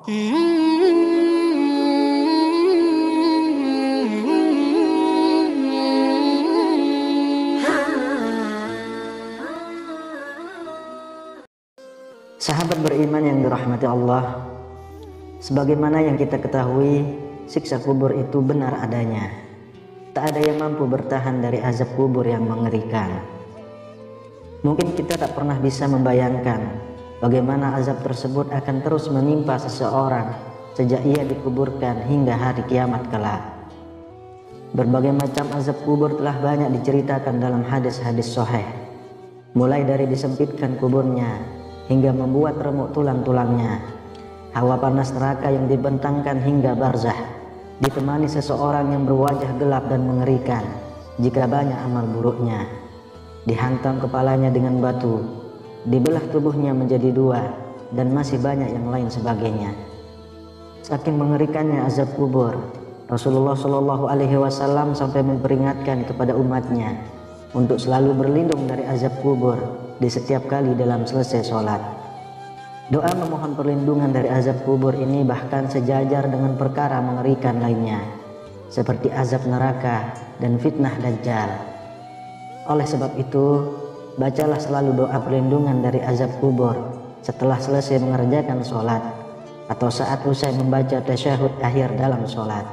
Sahabat beriman yang dirahmati Allah, sebagaimana yang kita ketahui, siksa kubur itu benar adanya. Tak ada yang mampu bertahan dari azab kubur yang mengerikan. Mungkin kita tak pernah bisa membayangkan bagaimana azab tersebut akan terus menimpa seseorang sejak ia dikuburkan hingga hari kiamat kelak. Berbagai macam azab kubur telah banyak diceritakan dalam hadis-hadis sahih, mulai dari disempitkan kuburnya hingga membuat remuk tulang-tulangnya, hawa panas neraka yang dibentangkan hingga barzah, ditemani seseorang yang berwajah gelap dan mengerikan jika banyak amal buruknya, dihantam kepalanya dengan batu, dibelah tubuhnya menjadi dua, dan masih banyak yang lain sebagainya. Saking mengerikannya azab kubur, Rasulullah Shallallahu Alaihi Wasallam sampai memperingatkan kepada umatnya untuk selalu berlindung dari azab kubur di setiap kali dalam selesai sholat. Doa memohon perlindungan dari azab kubur ini bahkan sejajar dengan perkara mengerikan lainnya, seperti azab neraka dan fitnah Dajjal. Oleh sebab itu, bacalah selalu doa perlindungan dari azab kubur setelah selesai mengerjakan sholat atau saat usai membaca tasyahud akhir dalam sholat.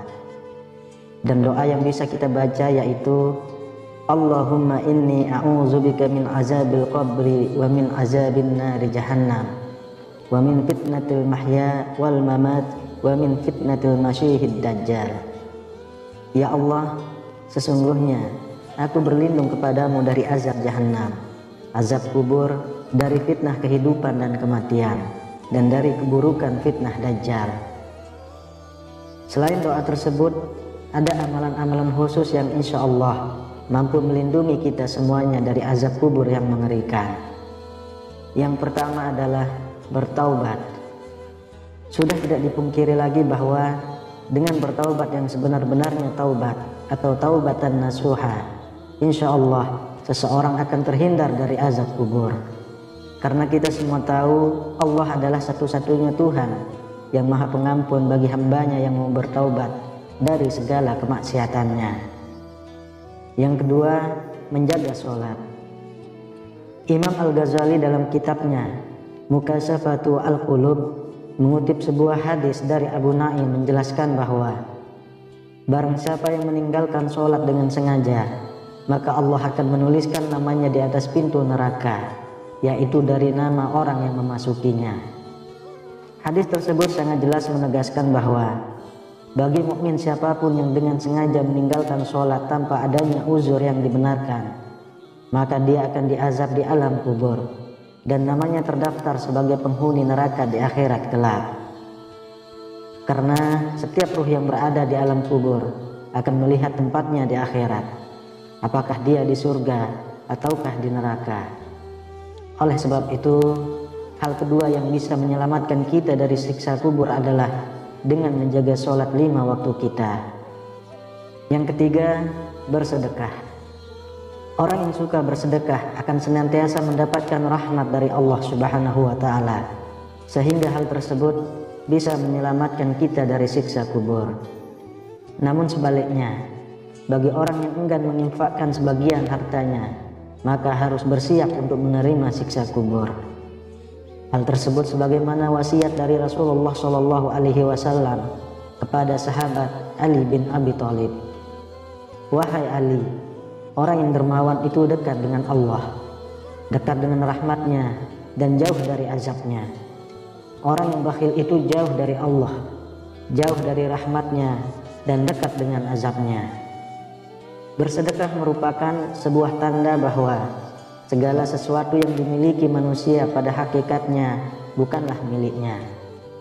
Dan doa yang bisa kita baca yaitu Allahumma inni a'udzubika min azabil qabri wa min azabin nari jahannam wa min fitnatil mahya wal mamat wa min fitnatil masyihid dajjal. Ya Allah, sesungguhnya aku berlindung kepadamu dari azab jahannam, azab kubur, dari fitnah kehidupan dan kematian, dan dari keburukan fitnah dajjal. Selain doa tersebut, ada amalan-amalan khusus yang insya Allah mampu melindungi kita semuanya dari azab kubur yang mengerikan. Yang pertama adalah bertaubat. Sudah tidak dipungkiri lagi bahwa dengan bertaubat yang sebenar-benarnya taubat atau taubatan nasuha, insya Allah seseorang akan terhindar dari azab kubur. Karena kita semua tahu Allah adalah satu-satunya Tuhan yang maha pengampun bagi hambanya yang mau bertaubat dari segala kemaksiatannya. Yang kedua, menjaga sholat. Imam Al-Ghazali dalam kitabnya Mukasyafatu Al-Qulub mengutip sebuah hadis dari Abu Naim menjelaskan bahwa barang siapa yang meninggalkan sholat dengan sengaja, maka Allah akan menuliskan namanya di atas pintu neraka, yaitu dari nama orang yang memasukinya. Hadis tersebut sangat jelas menegaskan bahwa bagi mukmin siapapun yang dengan sengaja meninggalkan sholat tanpa adanya uzur yang dibenarkan, maka dia akan diazab di alam kubur dan namanya terdaftar sebagai penghuni neraka di akhirat kelak. Karena setiap ruh yang berada di alam kubur akan melihat tempatnya di akhirat, apakah dia di surga ataukah di neraka. Oleh sebab itu, hal kedua yang bisa menyelamatkan kita dari siksa kubur adalah dengan menjaga sholat 5 waktu kita. Yang ketiga, bersedekah. Orang yang suka bersedekah akan senantiasa mendapatkan rahmat dari Allah Subhanahu wa Ta'ala, sehingga hal tersebut bisa menyelamatkan kita dari siksa kubur. Namun sebaliknya, bagi orang yang enggan menginfakkan sebagian hartanya, maka harus bersiap untuk menerima siksa kubur. Hal tersebut sebagaimana wasiat dari Rasulullah Shallallahu Alaihi Wasallam kepada sahabat Ali bin Abi Thalib. Wahai Ali, orang yang dermawan itu dekat dengan Allah, dekat dengan rahmatnya dan jauh dari azabnya. Orang yang bakhil itu jauh dari Allah, jauh dari rahmatnya dan dekat dengan azabnya. Bersedekah merupakan sebuah tanda bahwa segala sesuatu yang dimiliki manusia pada hakikatnya bukanlah miliknya,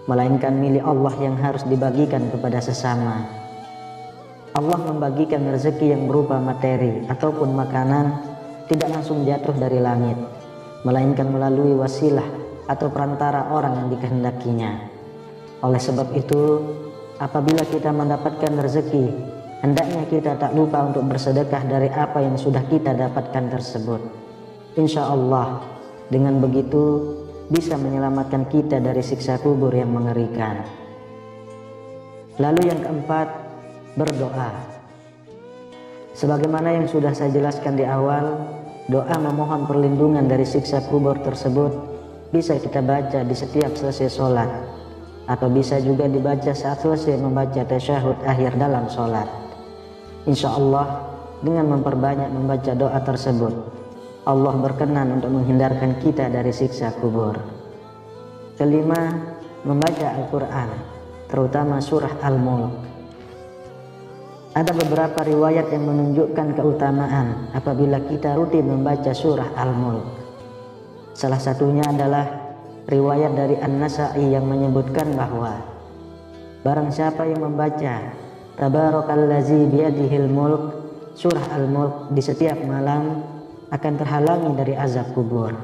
melainkan milik Allah yang harus dibagikan kepada sesama. Allah membagikan rezeki yang berupa materi ataupun makanan tidak langsung jatuh dari langit, melainkan melalui wasilah atau perantara orang yang dikehendakinya. Oleh sebab itu, apabila kita mendapatkan rezeki, hendaknya kita tak lupa untuk bersedekah dari apa yang sudah kita dapatkan tersebut. Insya Allah, dengan begitu bisa menyelamatkan kita dari siksa kubur yang mengerikan. Lalu yang keempat, berdoa. Sebagaimana yang sudah saya jelaskan di awal, doa memohon perlindungan dari siksa kubur tersebut bisa kita baca di setiap selesai sholat, atau bisa juga dibaca saat selesai membaca tasyahud akhir dalam sholat. Insya Allah dengan memperbanyak membaca doa tersebut, Allah berkenan untuk menghindarkan kita dari siksa kubur. Kelima, membaca Al-Quran, terutama surah Al-Mulk. Ada beberapa riwayat yang menunjukkan keutamaan apabila kita rutin membaca surah Al-Mulk. Salah satunya adalah riwayat dari An-Nasa'i yang menyebutkan bahwa barang siapa yang membaca Tabarakallazi biyadihil mulk, surah Al-Mulk di setiap malam, akan terhalangi dari azab kubur.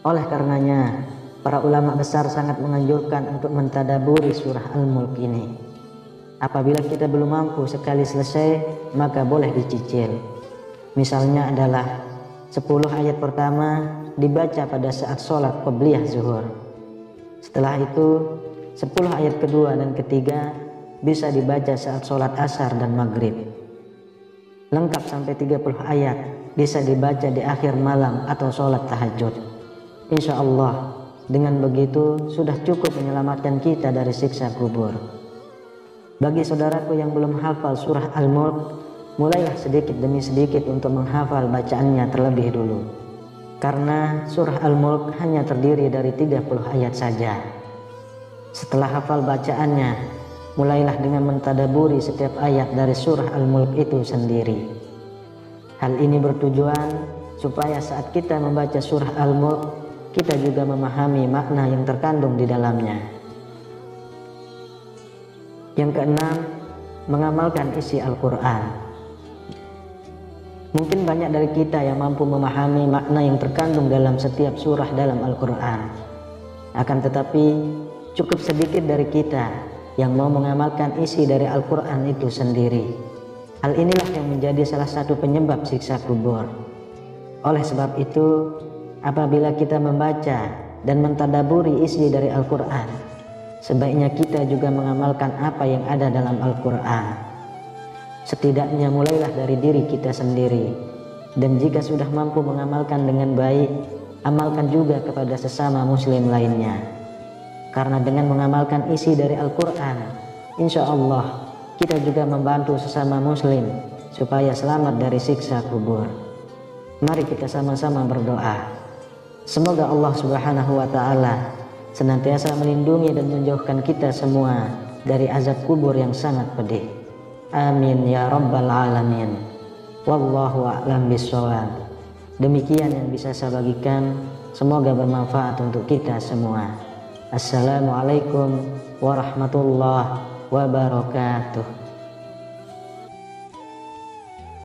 Oleh karenanya, para ulama besar sangat menganjurkan untuk mentadaburi surah Al-Mulk ini. Apabila kita belum mampu sekali selesai, maka boleh dicicil. Misalnya adalah 10 ayat pertama dibaca pada saat sholat qabliyah zuhur. Setelah itu 10 ayat kedua dan ketiga bisa dibaca saat sholat asar dan maghrib. Lengkap sampai 30 ayat bisa dibaca di akhir malam atau sholat tahajud. Insya Allah dengan begitu sudah cukup menyelamatkan kita dari siksa kubur. Bagi saudaraku yang belum hafal surah Al-Mulk, mulailah sedikit demi sedikit untuk menghafal bacaannya terlebih dulu. Karena surah Al-Mulk hanya terdiri dari 30 ayat saja. Setelah hafal bacaannya, mulailah dengan mentadaburi setiap ayat dari surah Al-Mulk itu sendiri. Hal ini bertujuan supaya saat kita membaca surah Al-Mulk, kita juga memahami makna yang terkandung di dalamnya. Yang keenam, mengamalkan isi Al-Quran. Mungkin banyak dari kita yang mampu memahami makna yang terkandung dalam setiap surah dalam Al-Quran. Akan tetapi, cukup sedikit dari kita yang mau mengamalkan isi dari Al-Quran itu sendiri. Hal inilah yang menjadi salah satu penyebab siksa kubur. Oleh sebab itu, apabila kita membaca dan mentadaburi isi dari Al-Quran, sebaiknya kita juga mengamalkan apa yang ada dalam Al-Quran. Setidaknya mulailah dari diri kita sendiri. Dan jika sudah mampu mengamalkan dengan baik, amalkan juga kepada sesama muslim lainnya. Karena dengan mengamalkan isi dari Al-Quran, insya Allah kita juga membantu sesama muslim supaya selamat dari siksa kubur. Mari kita sama-sama berdoa. Semoga Allah Subhanahu wa Ta'ala senantiasa melindungi dan menjauhkan kita semua dari azab kubur yang sangat pedih. Amin ya rabbal alamin. Wallahu a'lam bishawab. Demikian yang bisa saya bagikan, semoga bermanfaat untuk kita semua. Assalamualaikum warahmatullahi wabarakatuh.